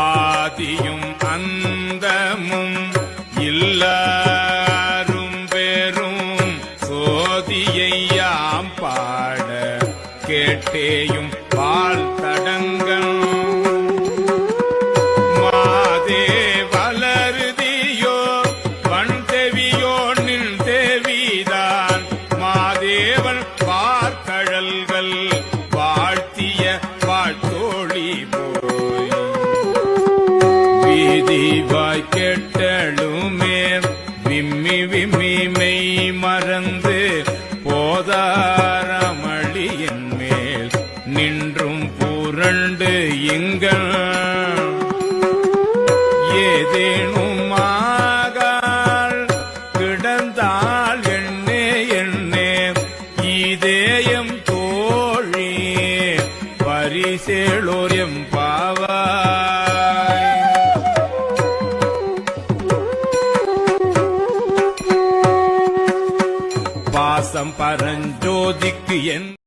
ஆதியும் அந்தமும் எல்லாரும் பெரும் சோதியையாம் பாட கேட்டேயும் பால் தடங்கள் மாதே வளருதியோ வன் தேவியோ நின் தேவிதான் மாதேவன் பார்க்கழல்கள் வாழ்த்திய வாழ்த்தோழி போய் வீதிவாய் கெட்டலுமே விம்மி விம்மி மெய் மறந்து போதாரமளியின் மேல் நின்றும் புரண்டு எங்கள் ஏதேனும் ஆகால் கிடந்தால் எண்ணே எண்ணே இதேயம் தோழி பரிசேளோர் எம்பாவாய். பாசம் பரஞ்சோதிக்கு என்